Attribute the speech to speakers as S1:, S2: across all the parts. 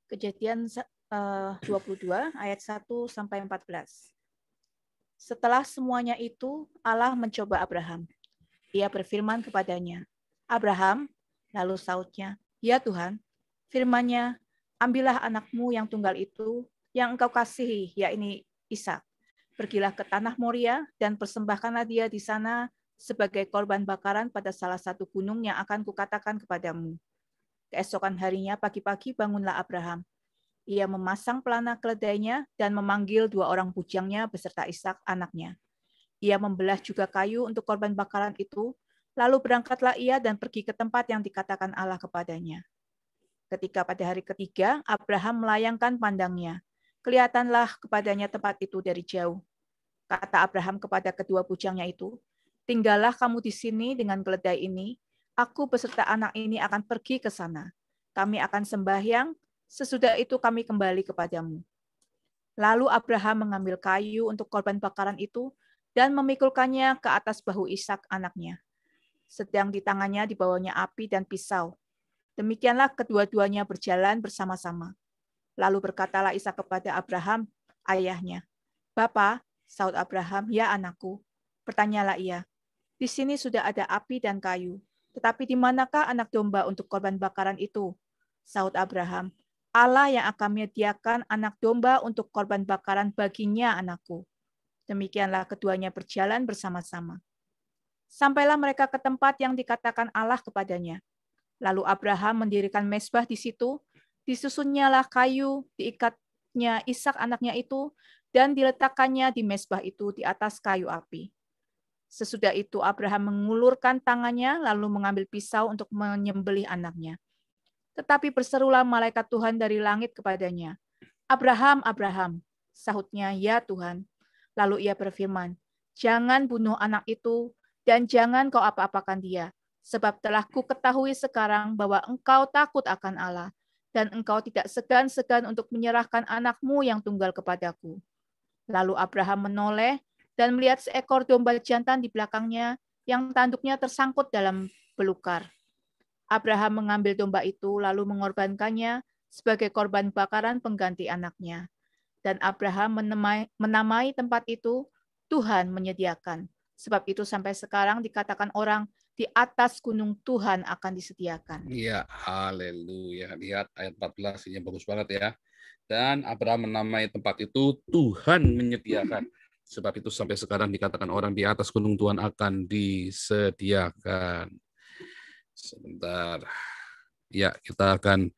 S1: Kejadian 22 ayat 1 sampai 14. Setelah semuanya itu, Allah mencoba Abraham. Ia berfirman kepadanya, "Abraham," lalu sautnya, "Ya Tuhan." Firman-Nya, "Ambillah anakmu yang tunggal itu, yang engkau kasihi, yakni Ishak. Pergilah ke tanah Moria dan persembahkanlah dia di sana sebagai korban bakaran pada salah satu gunung yang akan kukatakan kepadamu." Keesokan harinya pagi-pagi bangunlah Abraham. Ia memasang pelana keledainya dan memanggil 2 orang bujangnya beserta Ishak anaknya. Ia membelah juga kayu untuk korban bakaran itu, lalu berangkatlah ia dan pergi ke tempat yang dikatakan Allah kepadanya. Ketika pada hari ketiga, Abraham melayangkan pandangnya. Kelihatanlah kepadanya tempat itu dari jauh. Kata Abraham kepada kedua bujangnya itu, "Tinggallah kamu di sini dengan keledai ini, aku beserta anak ini akan pergi ke sana. Kami akan sembahyang, sesudah itu kami kembali kepadamu." Lalu Abraham mengambil kayu untuk korban bakaran itu dan memikulkannya ke atas bahu Ishak anaknya. Sedang di tangannya dibawanya api dan pisau. Demikianlah kedua-duanya berjalan bersama-sama. Lalu berkatalah Ishak kepada Abraham, ayahnya, "Bapa," saut Abraham, "Ya anakku." Bertanyalah ia, "Di sini sudah ada api dan kayu, tetapi di manakah anak domba untuk korban bakaran itu?" Saut Abraham, "Allah yang akan menyediakan anak domba untuk korban bakaran baginya, anakku." Demikianlah keduanya berjalan bersama-sama. Sampailah mereka ke tempat yang dikatakan Allah kepadanya. Lalu Abraham mendirikan mezbah di situ, disusunnyalah kayu, diikatnya Ishak anaknya itu, dan diletakkannya di mezbah itu di atas kayu api. Sesudah itu Abraham mengulurkan tangannya, lalu mengambil pisau untuk menyembelih anaknya. Tetapi berserulah malaikat Tuhan dari langit kepadanya, "Abraham, Abraham." Sahutnya, "Ya Tuhan." Lalu ia berfirman, "Jangan bunuh anak itu, dan jangan kau apa-apakan dia, sebab telah ku ketahui sekarang bahwa engkau takut akan Allah, dan engkau tidak segan-segan untuk menyerahkan anakmu yang tunggal kepadaku." Lalu Abraham menoleh dan melihat seekor domba jantan di belakangnya yang tanduknya tersangkut dalam belukar. Abraham mengambil domba itu lalu mengorbankannya sebagai korban bakaran pengganti anaknya. Dan Abraham menamai tempat itu Tuhan menyediakan. Sebab itu sampai sekarang dikatakan orang, di atas gunung Tuhan akan disediakan.
S2: Iya, haleluya. Lihat ayat 14 ini bagus banget ya. Dan Abraham menamai tempat itu Tuhan menyediakan. Sebab itu sampai sekarang dikatakan orang di atas gunung Tuhan akan disediakan. Sebentar. Ya, kita akan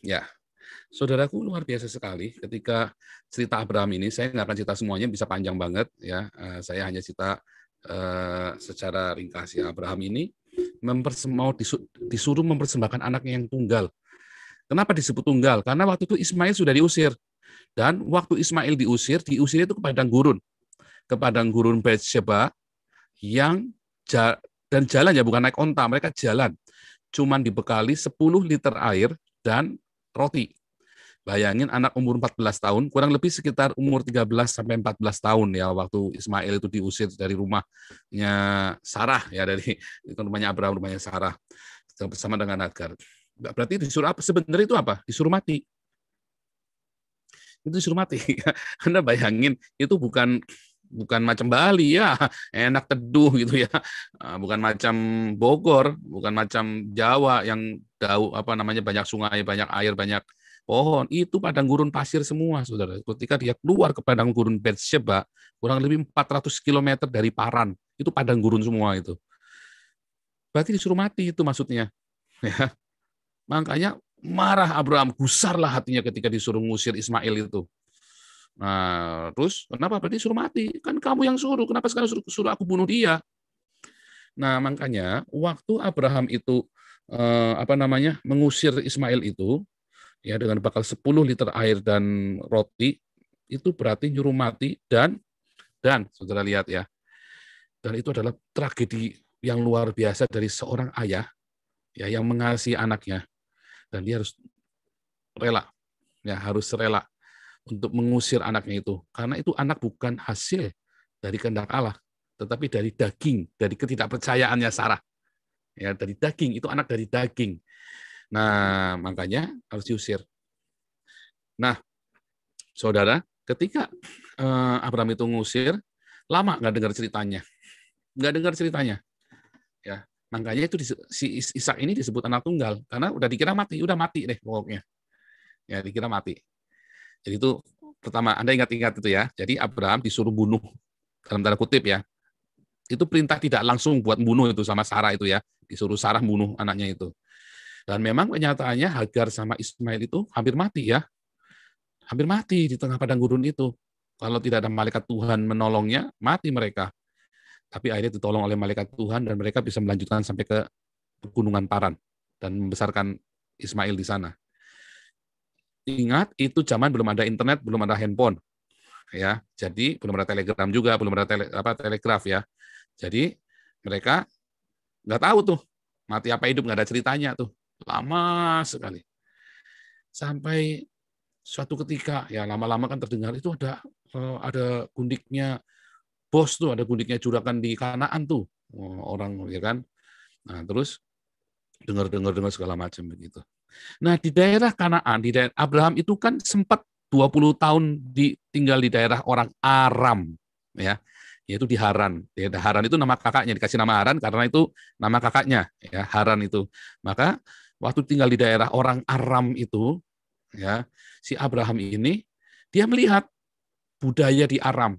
S2: ya, saudaraku luar biasa sekali ketika cerita Abraham ini. Saya nggak akan cerita semuanya, bisa panjang banget ya. Saya hanya cerita secara ringkas ya. Abraham ini mau disuruh mempersembahkan anaknya yang tunggal. Kenapa disebut tunggal? Karena waktu itu Ismail sudah diusir. Dan waktu Ismail diusir itu ke padang gurun Beersheba yang dan jalan ya, bukan naik onta, mereka jalan. Cuman dibekali 10 liter air dan roti. Bayangin anak umur 14 tahun, kurang lebih sekitar umur 13 sampai 14 tahun ya waktu Ismail itu diusir dari rumahnya Sarah ya, dari rumahnya Abraham, rumahnya Sarah bersama dengan Hagar. Berarti disuruh apa? Sebenarnya itu apa? Disuruh mati. Itu disuruh mati. Anda bayangin itu bukan macam Bali ya, enak teduh gitu ya. Bukan macam Bogor, bukan macam Jawa yang banyak sungai, banyak air, banyak pohon. Itu padang gurun pasir semua, Saudara. Ketika dia keluar ke padang gurun Beersheba, kurang lebih 400 km dari Paran, itu padang gurun semua itu. Berarti disuruh mati itu maksudnya. Ya. Makanya marah Abraham, gusarlah hatinya ketika disuruh ngusir Ismail itu. Nah, terus kenapa? Berarti suruh mati. Kan kamu yang suruh, kenapa sekarang suruh aku bunuh dia? Nah, makanya waktu Abraham itu mengusir Ismail itu ya dengan bakal 10 liter air dan roti, itu berarti nyuruh mati dan Saudara lihat ya. Dan itu adalah tragedi yang luar biasa dari seorang ayah ya yang mengasihi anaknya, dan dia harus rela untuk mengusir anaknya itu, karena itu anak bukan hasil dari kehendak Allah, tetapi dari daging, dari ketidakpercayaannya Sarah. Ya, dari daging, itu anak dari daging. Nah, makanya harus diusir. Nah, saudara, ketika Abraham itu ngusir, lama nggak dengar ceritanya. Nggak dengar ceritanya. Ya, makanya itu si Ishak ini disebut anak tunggal, karena udah dikira mati, udah mati deh pokoknya. Ya, dikira mati. Jadi itu pertama, Anda ingat-ingat itu ya. Jadi Abraham disuruh bunuh, dalam tanda kutip ya. Itu perintah tidak langsung buat bunuh itu sama Sarah itu ya. Disuruh Sarah bunuh anaknya itu. Dan memang kenyataannya Hagar sama Ismail itu hampir mati ya. Hampir mati di tengah padang gurun itu. Kalau tidak ada malaikat Tuhan menolongnya, mati mereka. Tapi akhirnya ditolong oleh malaikat Tuhan dan mereka bisa melanjutkan sampai ke Pegunungan Paran dan membesarkan Ismail di sana. Ingat, itu zaman belum ada internet, belum ada handphone. Ya, jadi belum ada telegram juga, belum ada telegraf ya. Jadi mereka nggak tahu tuh mati apa hidup, nggak ada ceritanya tuh, lama sekali. Sampai suatu ketika ya lama-lama kan terdengar itu ada gundiknya bos tuh, ada gundiknya juragan di Kanaan tuh orang ya kan. Nah terus dengar segala macam begitu. Nah di daerah Kanaan, di daerah Abraham itu kan sempat 20 tahun tinggal di daerah orang Aram ya, yaitu di Haran. Ya, Haran itu nama kakaknya, dikasih nama Haran karena itu nama kakaknya ya, Haran itu. Maka waktu tinggal di daerah orang Aram itu ya, si Abraham ini dia melihat budaya di Aram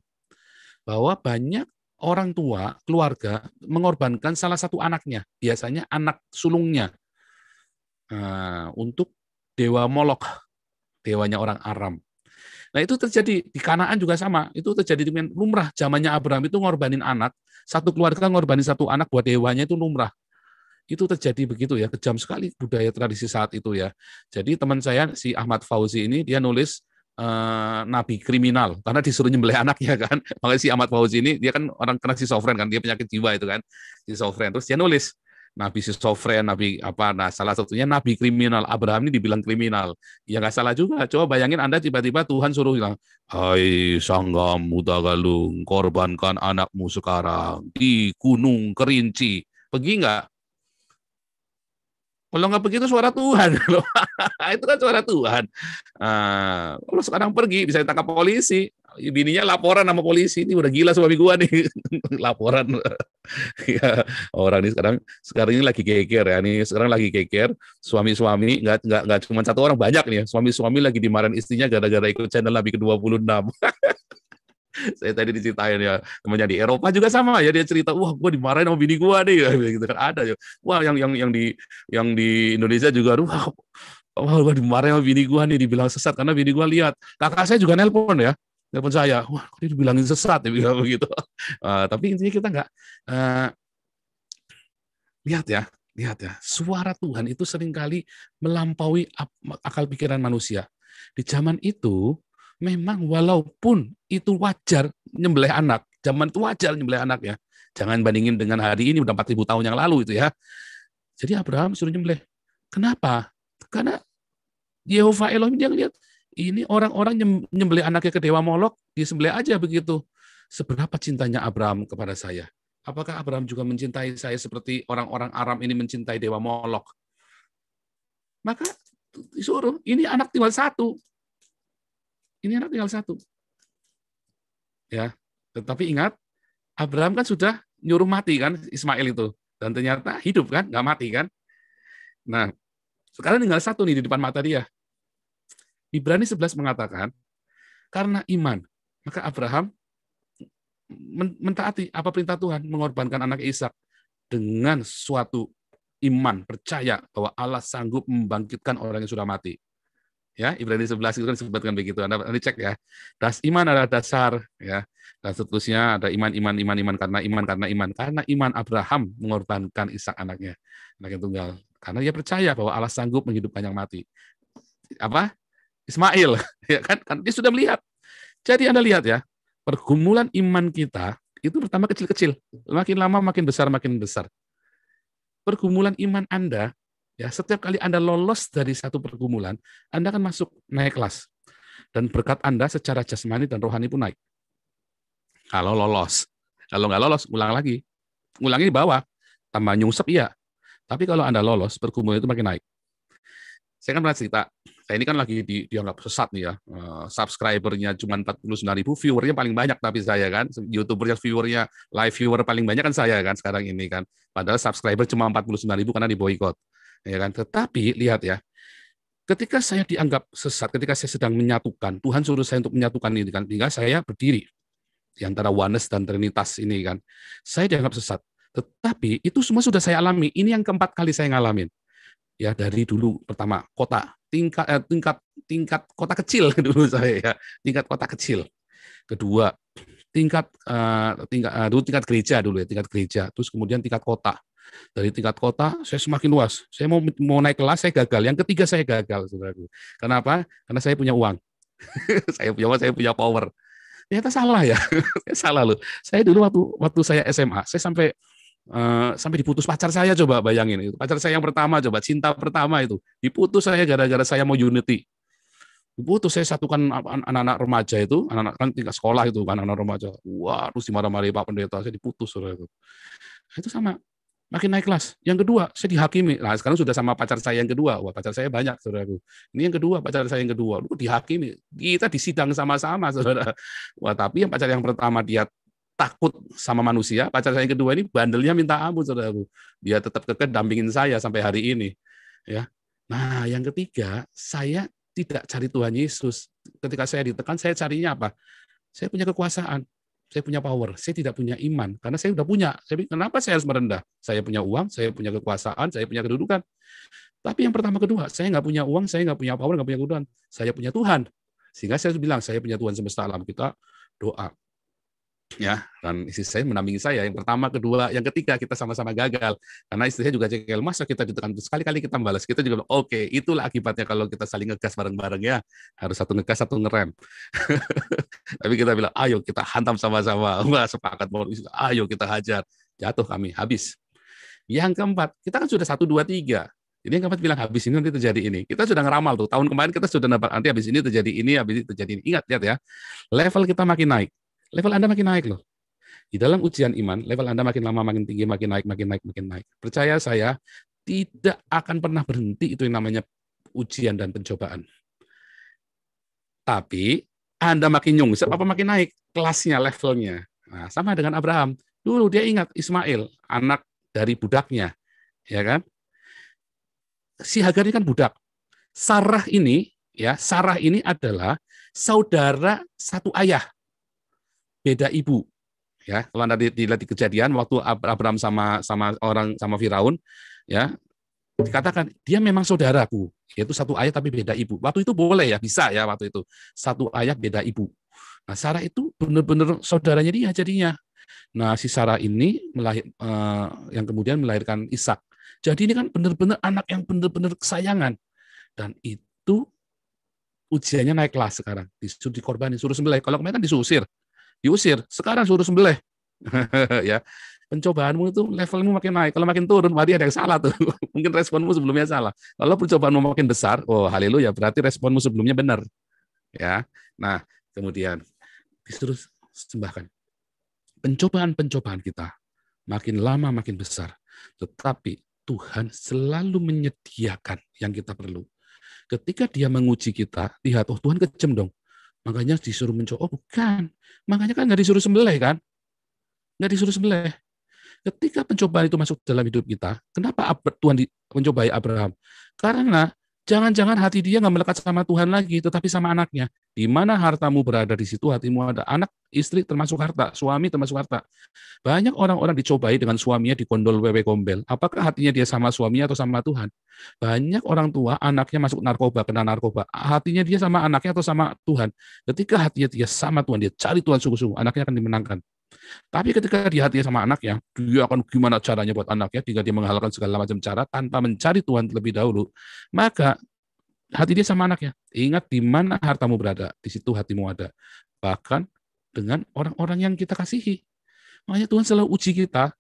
S2: bahwa banyak orang tua keluarga mengorbankan salah satu anaknya, biasanya anak sulungnya, untuk dewa Molok, dewanya orang Aram. Nah itu terjadi di Kanaan juga sama, itu terjadi dengan lumrah. Zamannya Abraham itu ngorbanin anak, satu keluarga ngorbanin satu anak buat dewanya itu lumrah. Itu terjadi begitu ya, kejam sekali budaya tradisi saat itu ya. Jadi teman saya si Ahmad Fauzi ini dia nulis nabi kriminal karena disuruh nyembelih anaknya kan. Makanya si Ahmad Fauzi ini dia kan orang kena schizofren kan, dia penyakit jiwa itu kan, schizofren. Terus dia nulis nabi schizofren, nabi apa, nah salah satunya nabi kriminal. Abraham ini dibilang kriminal. Ya nggak salah juga. Coba bayangin Anda tiba-tiba Tuhan suruh bilang, "Hai Sanggam Muda Galung, korbankan anakmu sekarang di Gunung Kerinci." Pergi nggak? Kalau nggak begitu suara Tuhan. Itu kan suara Tuhan. Kalau sekarang pergi bisa ditangkap polisi. Bininya laporan sama polisi, ini udah gila suami gua nih. Laporan. Ya, orang ini sekarang ini lagi geger ya. Nih sekarang lagi geger. Suami-suami nggak cuma satu orang, banyak nih. Suami-suami lagi dimarahin istrinya gara-gara ikut channel Nabi ke-26. Saya tadi diceritain ya temannya di Eropa juga sama ya, dia cerita, wah gue dimarahin sama bini gue nih gitu kan, ada ya. Wah yang di Indonesia juga, wah gue dimarahin sama bini gue nih, dibilang sesat karena bini gue lihat. Kakak saya juga nelpon saya, wah dia dibilangin sesat, dia bilang begitu. Tapi intinya kita nggak lihat ya, suara Tuhan itu seringkali melampaui akal pikiran manusia. Di zaman itu memang walaupun itu wajar nyembelih anak, zaman itu wajar nyembelih anak ya. Jangan bandingin dengan hari ini, udah 4.000 tahun yang lalu itu ya. Jadi Abraham suruh nyembelih. Kenapa? Karena Yehova Elohim dia lihat ini orang-orang nyembelih anaknya ke dewa Molok, disembelih aja begitu. Seberapa cintanya Abraham kepada saya? Apakah Abraham juga mencintai saya seperti orang-orang Aram ini mencintai dewa Molok? Maka disuruh, ini anak tinggal satu. Ini anak tinggal satu. Ya, tetapi ingat, Abraham kan sudah nyuruh mati kan Ismail itu, dan ternyata hidup kan, nggak mati kan. Nah, sekarang tinggal satu nih di depan mata dia. Ibrani 11 mengatakan, karena iman, maka Abraham mentaati apa perintah Tuhan, mengorbankan anak Ishak dengan suatu iman, percaya bahwa Allah sanggup membangkitkan orang yang sudah mati. Ya, Ibrani 11 itu kan disebutkan begitu. Anda cek ya. Iman adalah dasar ya. Dan seterusnya ada iman karena iman Abraham mengorbankan Ishak anaknya, anak yang tunggal. Karena dia percaya bahwa Allah sanggup menghidupkan yang mati. Apa? Ismail, ya kan dia sudah melihat. Jadi Anda lihat ya, pergumulan iman kita itu pertama kecil-kecil, makin lama makin besar. Pergumulan iman Anda ya, setiap kali Anda lolos dari satu pergumulan, Anda akan masuk naik kelas. Dan berkat Anda secara jasmani dan rohani pun naik. Kalau lolos. Kalau nggak lolos, ulang lagi. Ulangi di bawah. Tambah nyungsep, iya. Tapi kalau Anda lolos, pergumulan itu makin naik. Saya kan pernah cerita, saya ini kan lagi dianggap sesat nih ya, subscribernya cuma 49.000, viewernya paling banyak tapi saya kan, YouTubernya viewernya, live viewer paling banyak kan saya kan sekarang ini kan, padahal subscriber cuma 49.000 karena diboikot, ya kan. Tetapi lihat ya, ketika saya dianggap sesat, ketika saya sedang menyatukan, Tuhan suruh saya untuk menyatukan ini kan, hingga saya berdiri di antara oneness dan trinitas ini kan, saya dianggap sesat. Tetapi itu semua sudah saya alami. Ini yang keempat kali saya ngalamin. Ya dari dulu pertama kota tingkat kota kecil dulu saya ya, tingkat kota kecil. Kedua tingkat gereja dulu ya, tingkat gereja. Terus kemudian tingkat kota. Dari tingkat kota saya semakin luas. Saya mau naik kelas saya gagal. Yang ketiga saya gagal, saudaraku. Kenapa? Karena saya punya uang. saya punya power. Ternyata salah ya. Salah loh. Saya dulu waktu saya SMA, saya sampai diputus pacar saya, coba bayangin itu. Pacar saya yang pertama, coba cinta pertama itu. Diputus saya gara-gara saya mau unity. Diputus, saya satukan anak-anak remaja itu, anak-anak kan tingkat sekolah itu kan, anak remaja. Wah, terus dimarahi Pak Pendeta, saya diputus saudara itu. Itu sama. Makin naik kelas. Yang kedua, saya dihakimi. Nah, sekarang sudah sama pacar saya yang kedua. Wah, pacar saya banyak, saudaraku. Ini yang kedua, pacar saya yang kedua. Dihakimi. Kita disidang sama-sama, saudara. Wah, tapi yang pacar yang pertama dia takut sama manusia, pacar saya yang kedua ini bandelnya minta ampun, saudaraku. Dia tetap kekeh dampingin saya sampai hari ini. Ya. Nah, yang ketiga, saya tidak cari Tuhan Yesus. Ketika saya ditekan, saya carinya apa? Saya punya kekuasaan. Saya punya power, saya tidak punya iman, karena saya sudah punya. Kenapa saya harus merendah? Saya punya uang, saya punya kekuasaan, saya punya kedudukan. Tapi yang pertama kedua, saya nggak punya uang, saya nggak punya power, nggak punya kedudukan. Saya punya Tuhan. Sehingga saya bilang, saya punya Tuhan semesta alam. Kita doa. Ya, dan istri saya mendampingi saya. Yang pertama, kedua, yang ketiga kita sama-sama gagal. Karena istri saya juga cekal, masa kita ditekan sekali-kali kita balas. Kita juga bilang, oke, itulah akibatnya kalau kita saling ngegas bareng-bareng ya. Harus satu ngegas, satu ngerem. Tapi kita bilang, ayo kita hantam sama-sama. Wah, sepakat, ayo kita hajar. Jatuh kami, habis. Yang keempat, kita kan sudah 1, 2, 3. Jadi yang keempat bilang, habis ini nanti terjadi ini. Kita sudah ngeramal tuh. Tahun kemarin kita sudah dapat, nanti habis ini terjadi ini, habis ini terjadi ini. Ingat, lihat ya. Level kita makin naik. Level Anda makin naik loh. Di dalam ujian iman, level Anda makin lama makin tinggi, makin naik, makin naik, makin naik. Percaya saya, tidak akan pernah berhenti itu yang namanya ujian dan pencobaan. Tapi Anda makin nyungsep apa makin naik kelasnya, levelnya. Nah, sama dengan Abraham. Dulu dia ingat Ismail, anak dari budaknya, ya kan? Si Hagar ini kan budak. Sarah ini adalah saudara satu ayah, beda ibu. Ya, kalau Anda dilihat di Kejadian waktu Abraham sama Firaun, ya, dikatakan dia memang saudaraku, yaitu satu ayah tapi beda ibu. Waktu itu boleh ya, bisa ya waktu itu. Satu ayah beda ibu. Nah, Sarah itu benar-benar saudaranya dia jadinya. Nah, si Sarah ini yang kemudian melahirkan Ishak. Jadi ini kan benar-benar anak yang benar-benar kesayangan. Dan itu ujiannya naik kelas sekarang. Disuruh dikorbanin, suruh sembelih. Kalau kemarin kan diusir, sekarang suruh sembelih. Ya, pencobaanmu itu levelmu makin naik. Kalau makin turun, berarti ada yang salah tuh. Mungkin responmu sebelumnya salah. Kalau percobaanmu makin besar, oh haleluya, berarti responmu sebelumnya benar. Ya. Nah, kemudian disuruh sembahkan. Pencobaan-pencobaan kita makin lama makin besar. Tetapi Tuhan selalu menyediakan yang kita perlu. Ketika dia menguji kita, lihat, oh Tuhan kejam dong. Makanya disuruh mencoba. Oh bukan. Makanya kan nggak disuruh sembelih kan? Nggak disuruh sembelih. Ketika pencobaan itu masuk dalam hidup kita, kenapa Tuhan mencobai Abraham? Karena jangan-jangan hati dia nggak melekat sama Tuhan lagi, tetapi sama anaknya. Di mana hartamu berada, di situ hatimu ada. Anak, istri termasuk harta, suami termasuk harta. Banyak orang-orang dicobai dengan suaminya dikondol wewe gombel. Apakah hatinya dia sama suaminya atau sama Tuhan? Banyak orang tua, anaknya masuk narkoba, kena narkoba. Hatinya dia sama anaknya atau sama Tuhan? Ketika hatinya dia sama Tuhan, dia cari Tuhan sungguh-sungguh, anaknya akan dimenangkan. Tapi ketika dia hatinya sama anaknya, dia akan gimana caranya buat anaknya, jika dia menghalalkan segala macam cara tanpa mencari Tuhan terlebih dahulu, maka hati dia sama anaknya. Ingat di mana hartamu berada, di situ hatimu ada. Bahkan dengan orang-orang yang kita kasihi. Makanya Tuhan selalu uji kita.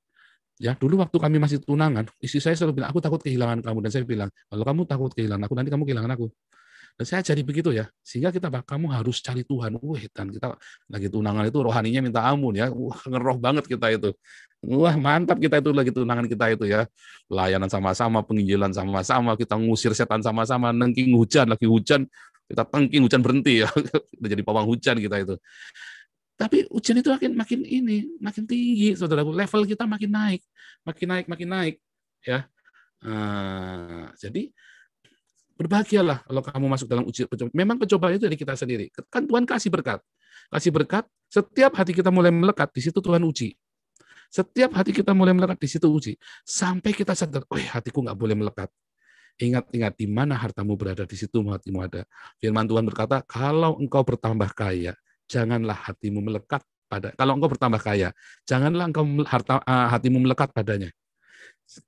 S2: Ya, dulu waktu kami masih tunangan, istri saya selalu bilang, aku takut kehilangan kamu. Dan saya bilang, kalau kamu takut kehilangan aku, nanti kamu kehilangan aku. Dan saya jadi begitu ya. Sehingga kamu harus cari Tuhan. Dan kita lagi tunangan itu rohaninya minta ampun ya. Ngeroh banget kita itu. Wah, mantap kita itu lagi tunangan kita itu ya. Layanan sama-sama, penginjilan sama-sama, kita ngusir setan sama-sama, nengking hujan, lagi hujan, kita tengking hujan berhenti ya. Udah jadi pawang hujan kita itu. Tapi hujan itu makin tinggi, saudaraku. Level kita makin naik, ya. Jadi berbahagialah kalau kamu masuk dalam ujian. Memang pencobaan itu dari kita sendiri. Kan Tuhan kasih berkat. Setiap hati kita mulai melekat, di situ Tuhan uji. Setiap hati kita mulai melekat, di situ uji. Sampai kita sadar, oh hatiku nggak boleh melekat. Ingat, di mana hartamu berada, di situ hatimu ada. Firman Tuhan berkata, kalau engkau bertambah kaya, janganlah hatimu melekat pada. Kalau engkau bertambah kaya, janganlah hatimu melekat padanya.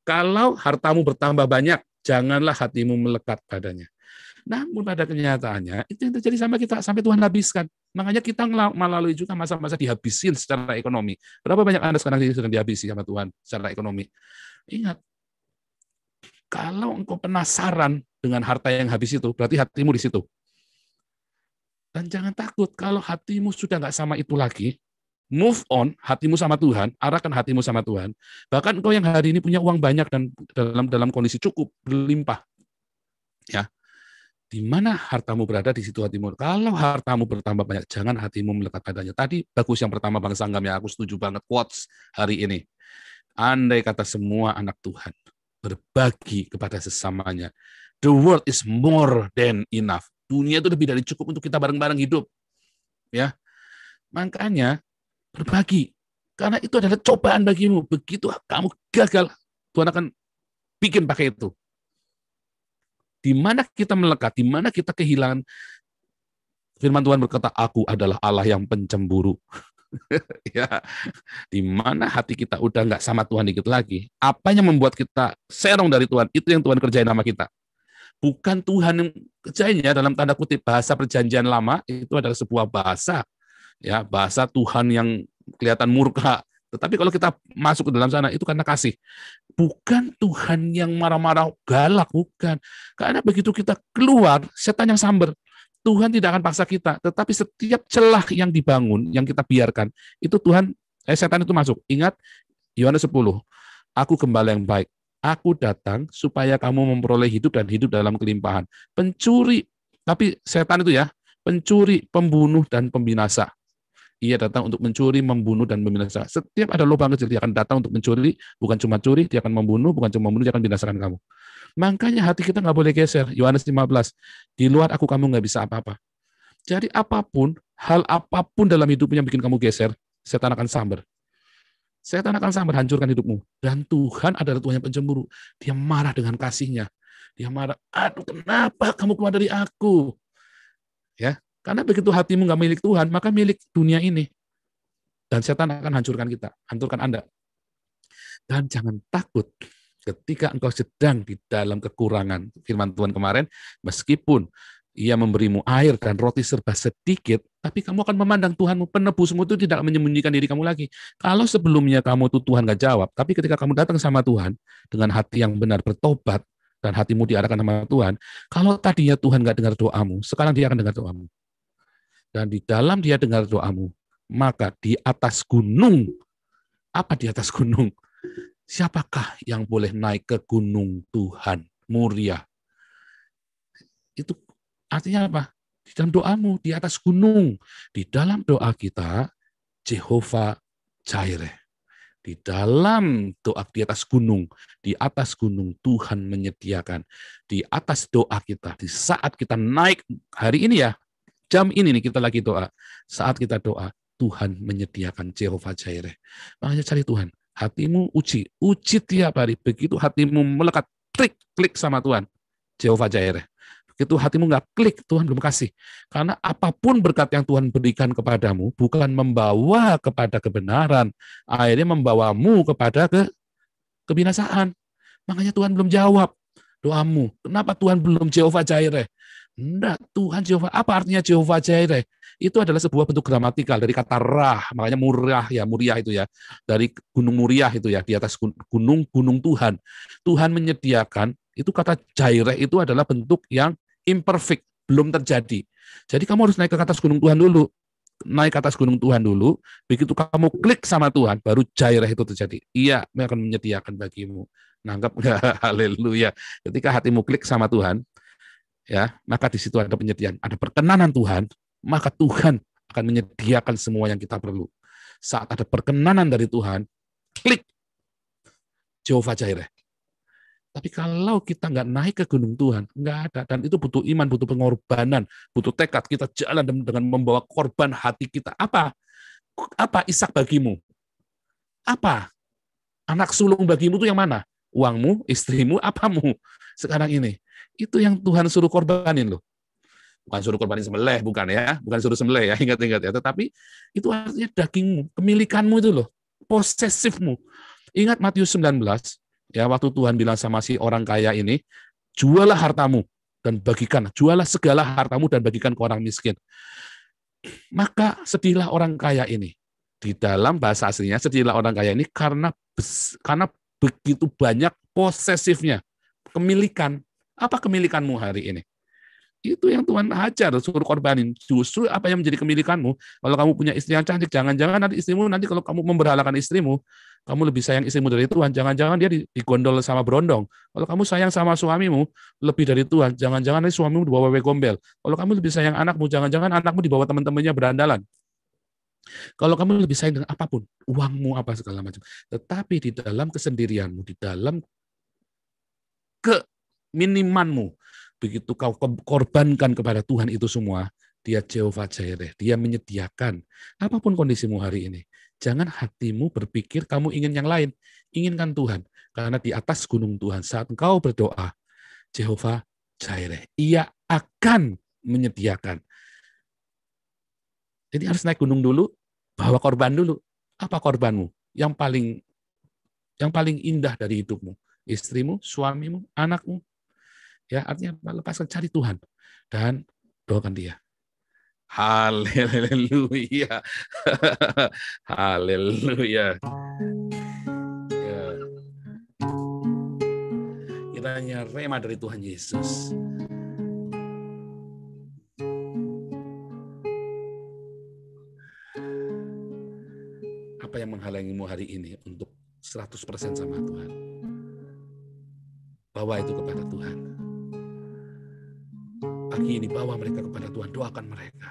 S2: Kalau hartamu bertambah banyak, janganlah hatimu melekat padanya. Namun pada kenyataannya, itu yang terjadi sama kita, sampai Tuhan habiskan. Makanya kita melalui juga masa-masa dihabisin secara ekonomi. Berapa banyak Anda sekarang sedang dihabisi sama Tuhan secara ekonomi? Ingat, kalau engkau penasaran dengan harta yang habis itu, berarti hatimu di situ. Dan jangan takut, kalau hatimu sudah nggak sama itu lagi, move on, hatimu sama Tuhan, arahkan hatimu sama Tuhan. Bahkan engkau yang hari ini punya uang banyak dan dalam kondisi cukup, berlimpah. Ya, di mana hartamu berada, di situ hatimu. Kalau hartamu bertambah banyak, jangan hatimu melekat padanya. Tadi bagus yang pertama Bang Sanggam ya, aku setuju banget quotes hari ini. Andai kata semua anak Tuhan berbagi kepada sesamanya, the world is more than enough. Dunia itu lebih dari cukup untuk kita bareng-bareng hidup. Ya, makanya berbagi. Karena itu adalah cobaan bagimu. Begitu kamu gagal, Tuhan akan bikin pakai itu. Di mana kita melekat, di mana kita kehilangan. Firman Tuhan berkata, aku adalah Allah yang pencemburu. Ya, di mana hati kita udah nggak sama Tuhan dikit lagi, apa yang membuat kita serong dari Tuhan, itu yang Tuhan kerjain sama kita. Bukan Tuhan yang kerjainnya dalam tanda kutip. Bahasa perjanjian lama itu adalah sebuah bahasa, ya, bahasa Tuhan yang kelihatan murka. Tetapi kalau kita masuk ke dalam sana, itu karena kasih. Bukan Tuhan yang marah-marah, galak, bukan. Karena begitu kita keluar, setan yang samber. Tuhan tidak akan paksa kita, tetapi setiap celah yang dibangun, yang kita biarkan, itu setan itu masuk. Ingat, Yohanes 10, aku gembala yang baik. Aku datang supaya kamu memperoleh hidup dan hidup dalam kelimpahan. Pencuri, tapi setan itu ya, pencuri, pembunuh, dan pembinasa. Ia datang untuk mencuri, membunuh, dan membinasakan. Setiap ada lubang kecil, dia akan datang untuk mencuri, bukan cuma curi, dia akan membunuh, bukan cuma membunuh, dia akan binasakan kamu. Makanya hati kita nggak boleh geser. Yohanes 15, di luar aku kamu nggak bisa apa-apa. Jadi hal apapun dalam hidupnya yang bikin kamu geser, setan akan samber. Setan akan samber, hancurkan hidupmu. Dan Tuhan adalah Tuhan yang pencemburu. Dia marah dengan kasihnya. Dia marah, aduh kenapa kamu keluar dari aku? Ya, karena begitu hatimu nggak milik Tuhan, maka milik dunia ini. Dan setan akan hancurkan kita, hancurkan Anda. Dan jangan takut ketika engkau sedang di dalam kekurangan. Firman Tuhan kemarin, meskipun ia memberimu air dan roti serba sedikit, tapi kamu akan memandang Tuhanmu, penebusmu itu tidak menyembunyikan diri kamu lagi. Kalau sebelumnya kamu itu Tuhan nggak jawab, tapi ketika kamu datang sama Tuhan, dengan hati yang benar bertobat, dan hatimu diarahkan sama Tuhan, kalau tadinya Tuhan nggak dengar doamu, sekarang dia akan dengar doamu. Dan di dalam dia dengar doamu, maka di atas gunung, apa di atas gunung? Siapakah yang boleh naik ke gunung Tuhan, Muria? Itu artinya apa? Di dalam doamu, di atas gunung. Di dalam doa kita, Jehovah Jireh. Di dalam doa di atas gunung Tuhan menyediakan. Di atas doa kita, di saat kita naik hari ini ya, jam ini nih kita lagi doa. Saat kita doa, Tuhan menyediakan Jehovah Jireh. Makanya cari Tuhan. Hatimu uji tiap hari. Begitu hatimu melekat, klik sama Tuhan, Jehovah Jireh. Begitu hatimu nggak klik, Tuhan belum kasih. Karena apapun berkat yang Tuhan berikan kepadamu, bukan membawa kepada kebenaran, akhirnya membawamu kepada kebinasaan. Makanya Tuhan belum jawab doamu. Kenapa Tuhan belum Jehovah Jireh? Enggak, Tuhan Jehovah. Apa artinya Jehovah Jireh? Itu adalah sebuah bentuk gramatikal dari kata rah, makanya Muriah itu ya. Dari gunung Muriah itu ya, di atas gunung Tuhan. Tuhan menyediakan, itu kata Jireh itu adalah bentuk yang imperfect, belum terjadi. Jadi kamu harus naik ke atas gunung Tuhan dulu. naik ke atas gunung Tuhan dulu. Begitu kamu klik sama Tuhan, baru Jaireh itu terjadi. Ia akan menyediakan bagimu. Nangkep nggak? Haleluya. Ketika hatimu klik sama Tuhan, ya, maka di situ ada penyediaan, ada perkenanan Tuhan, maka Tuhan akan menyediakan semua yang kita perlu. Saat ada perkenanan dari Tuhan, klik Jehovah Jireh. Tapi kalau kita nggak naik ke gunung Tuhan, nggak ada. Dan itu butuh iman, butuh pengorbanan, butuh tekad. Kita jalan dengan membawa korban hati kita. Apa Ishak bagimu? Apa? Anak sulung bagimu itu yang mana? Uangmu, istrimu, apamu? Sekarang ini. Itu yang Tuhan suruh korbanin loh. Bukan suruh korbanin sembelih, bukan ya. Bukan suruh sembelih ya, ingat-ingat ya. Tetapi itu artinya dagingmu, kemilikanmu itu loh. Posesifmu. Ingat Matius 19, ya, waktu Tuhan bilang sama si orang kaya ini, jualah hartamu dan bagikan, jualah segala hartamu dan bagikan ke orang miskin. Maka sedihlah orang kaya ini. Di dalam bahasa aslinya, sedihlah orang kaya ini karena begitu banyak posesifnya, kemilikan. Apa kemilikanmu hari ini? Itu yang Tuhan ajar, suruh korbanin. Justru apa yang menjadi kemilikanmu. Kalau kamu punya istri yang cantik, jangan-jangan nanti istrimu, nanti kalau kamu memberhalakan istrimu, kamu lebih sayang istrimu dari Tuhan, jangan-jangan dia digondol sama berondong. Kalau kamu sayang sama suamimu, lebih dari Tuhan, jangan-jangan nanti suamimu dibawa wewe gombel. Kalau kamu lebih sayang anakmu, jangan-jangan anakmu dibawa teman-temannya berandalan. Kalau kamu lebih sayang dengan apapun, uangmu apa segala macam. Tetapi di dalam kesendirianmu, di dalam keminimanmu, begitu kau korbankan kepada Tuhan itu semua, dia Jehovah Jireh, dia menyediakan. Apapun kondisimu hari ini, jangan hatimu berpikir kamu ingin yang lain, inginkan Tuhan. Karena di atas gunung Tuhan, saat engkau berdoa, Jehovah Jireh, ia akan menyediakan. Jadi harus naik gunung dulu, bawa korban dulu. Apa korbanmu? Yang paling indah dari hidupmu, istrimu, suamimu, anakmu. Ya, artinya lepaskan, cari Tuhan dan doakan dia. Haleluya. Haleluya. Ya. Kiranya rema dari Tuhan Yesus. Apa yang menghalangimu hari ini untuk 100% sama Tuhan? Bawa itu kepada Tuhan. Pagi ini bawa mereka kepada Tuhan, doakan mereka.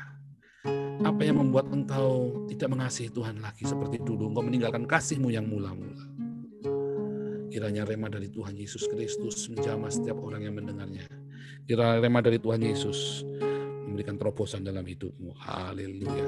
S2: Apa yang membuat engkau tidak mengasihi Tuhan lagi seperti dulu? Engkau meninggalkan kasih-Mu yang mula-mula. Kiranya rema dari Tuhan Yesus Kristus menjamah setiap orang yang mendengarnya. Kiranya rema dari Tuhan Yesus memberikan terobosan dalam hidupmu. Haleluya.